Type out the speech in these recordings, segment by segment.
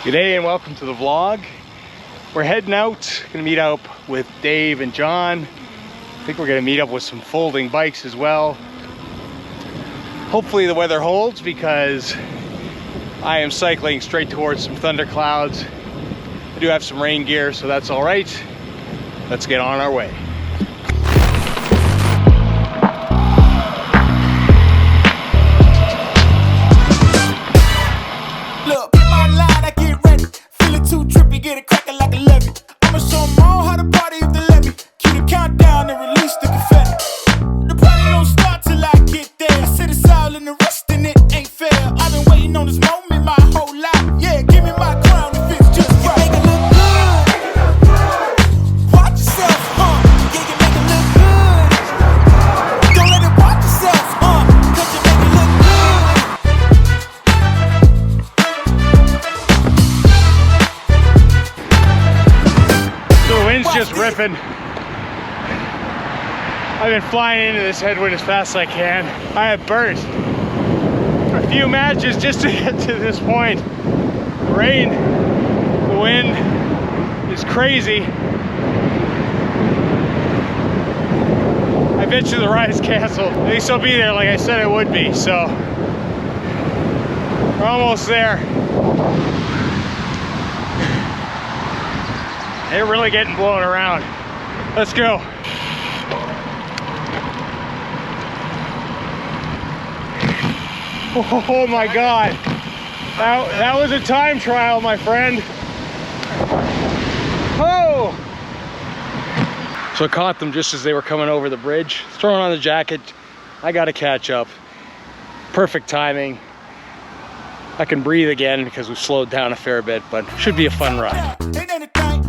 G'day and welcome to the vlog. We're heading out, gonna meet up with Dave and John. I think we're gonna meet up with some folding bikes as well. Hopefully the weather holds because I am cycling straight towards some thunderclouds. I do have some rain gear, so that's all right. Let's get on our way. Look, in my line, I get ready. Feeling too trippy, get it cracking like a levy. I'ma show them all how to party if they let me. Cue the countdown and release the confetti. The party don't start till I get there. Sit us all in the rest and it ain't fair. I've been waiting on this moment my whole life. Yeah, give me my crown if it's just right. You make it look good. Watch yourself, Yeah, you make it look good. Don't let it watch yourself, cause you make it look good. The wind's just ripping. I've been flying into this headwind as fast as I can. I have burnt a few matches just to get to this point. The rain, the wind is crazy. I bet you the ride's canceled. At least I'll be there like I said I would be, so we're almost there. They're really getting blown around. Let's go. Oh my God. That was a time trial, my friend. Oh! So I caught them just as they were coming over the bridge. Throwing on the jacket. I gotta catch up. Perfect timing. I can breathe again because we've slowed down a fair bit, but should be a fun ride.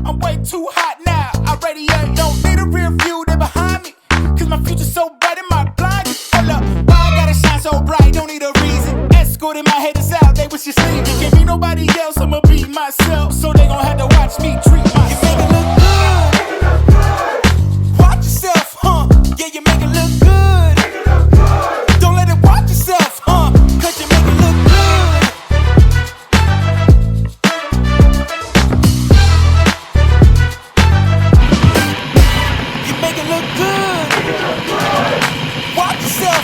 I'm way too hot now. I radiate, don't need a rear view, they're behind me. Cause my future's so bright in my blind. Hold up, why I gotta shine so bright? Don't need a reason. Escorting my haters out, they wish you sleep. Can't be nobody else, I'ma be myself. So they gon' have to watch me treat myself. You make it look good. Watch yourself, Yeah, you make it look good. Don't let it watch yourself, cause you make it look good. You make it look good. Watch yourself,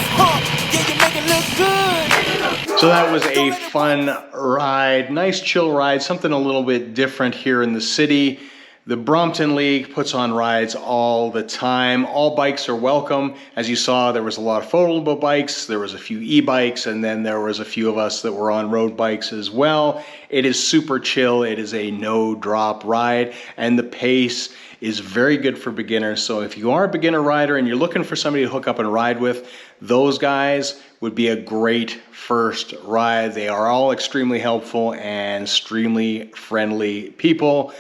Yeah, you make it look good. So that was a fun ride, nice chill ride, something a little bit different here in the city. The Brompton League puts on rides all the time. All bikes are welcome. As you saw, there was a lot of foldable bikes, there was a few e-bikes, and then there was a few of us that were on road bikes as well. It is super chill. It is a no-drop ride, and the pace is very good for beginners. So if you are a beginner rider and you're looking for somebody to hook up and ride with, those guys would be a great first ride. They are all extremely helpful and extremely friendly people.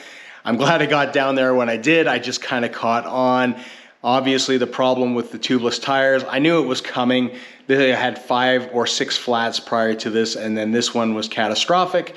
I'm glad I got down there when I did. I just kind of caught on. Obviously the problem with the tubeless tires, I knew it was coming. They had 5 or 6 flats prior to this, and then this one was catastrophic.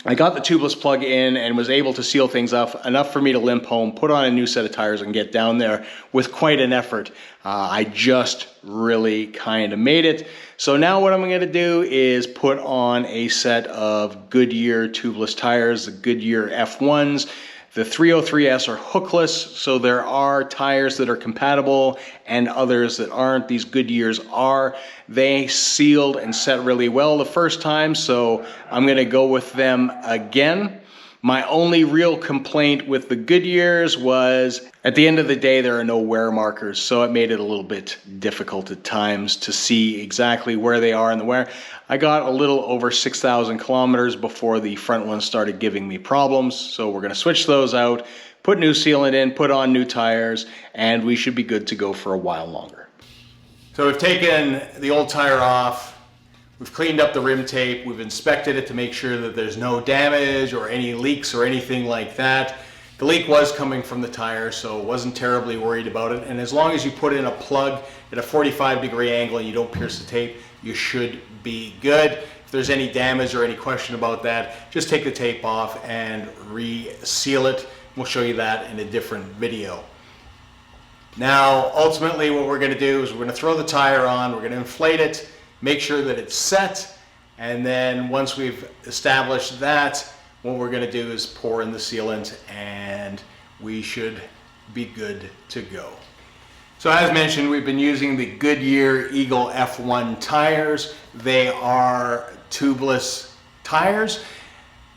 I got the tubeless plug in and was able to seal things up enough for me to limp home, put on a new set of tires and get down there with quite an effort. I just really kind of made it. So now what I'm gonna do is put on a set of Goodyear tubeless tires, the Goodyear F1s. The 303S are hookless, so there are tires that are compatible and others that aren't. These Goodyears are. They sealed and set really well the first time, so I'm gonna go with them again. My only real complaint with the Goodyears was, at the end of the day, there are no wear markers, so it made it a little bit difficult at times to see exactly where they are in the wear. I got a little over 6,000 kilometers before the front ones started giving me problems, so we're gonna switch those out, put new sealant in, put on new tires, and we should be good to go for a while longer. So we've taken the old tire off. We've cleaned up the rim tape, we've inspected it to make sure that there's no damage or any leaks or anything like that. The leak was coming from the tire, so wasn't terribly worried about it. And as long as you put in a plug at a 45-degree angle and you don't pierce the tape, you should be good. If there's any damage or any question about that, just take the tape off and re-seal it. We'll show you that in a different video. Now, ultimately what we're gonna do is we're gonna throw the tire on, we're gonna inflate it, make sure that it's set, and then once we've established that, What we're gonna do is pour in the sealant and we should be good to go. So as mentioned, we've been using the Goodyear Eagle F1 tires. They are tubeless tires.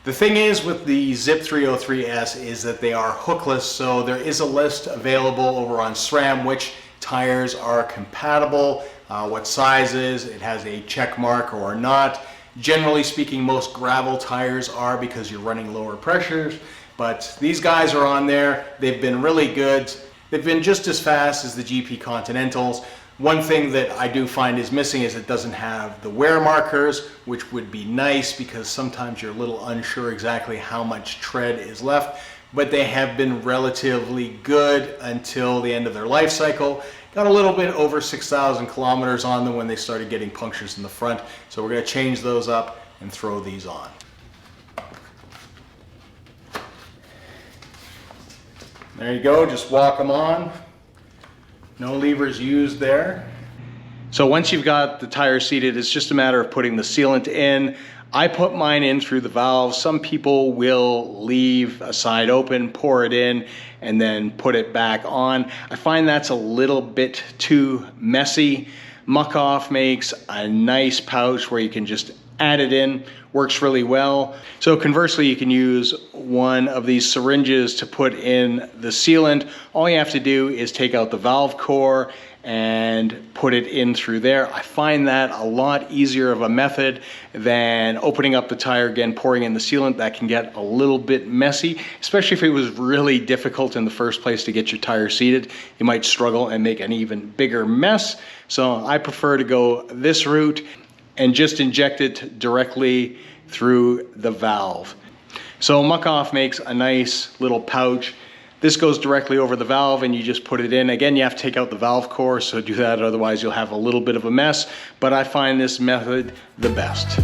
The thing is with the Zipp 303S is that they are hookless, so there is a list available over on SRAM which tires are compatible, what sizes, it has a check mark or not. Generally speaking, most gravel tires are because you're running lower pressures, but these guys are on there. They've been really good. They've been just as fast as the GP Continentals. One thing that I do find is missing is it doesn't have the wear markers, which would be nice because sometimes you're a little unsure exactly how much tread is left, but they have been relatively good until the end of their life cycle. Got a little bit over 6,000 kilometers on them when they started getting punctures in the front, so we're going to change those up and throw these on. There you go, just walk them on. No levers used there. So once you've got the tire seated, it's just a matter of putting the sealant in. I put mine in through the valve. Some people will leave a side open, pour it in, and then put it back on. I find that's a little bit too messy. Muck Off makes a nice pouch where you can just add it in. Works really well. So conversely, you can use one of these syringes to put in the sealant. All you have to do is take out the valve core and put it in through there. I find that a lot easier of a method than opening up the tire again, pouring in the sealant. That can get a little bit messy, especially if it was really difficult in the first place to get your tire seated. You might struggle and make an even bigger mess. So I prefer to go this route and just inject it directly through the valve. So Muck Off makes a nice little pouch. This goes directly over the valve and you just put it in. Again, you have to take out the valve core, so do that, otherwise you'll have a little bit of a mess, but I find this method the best.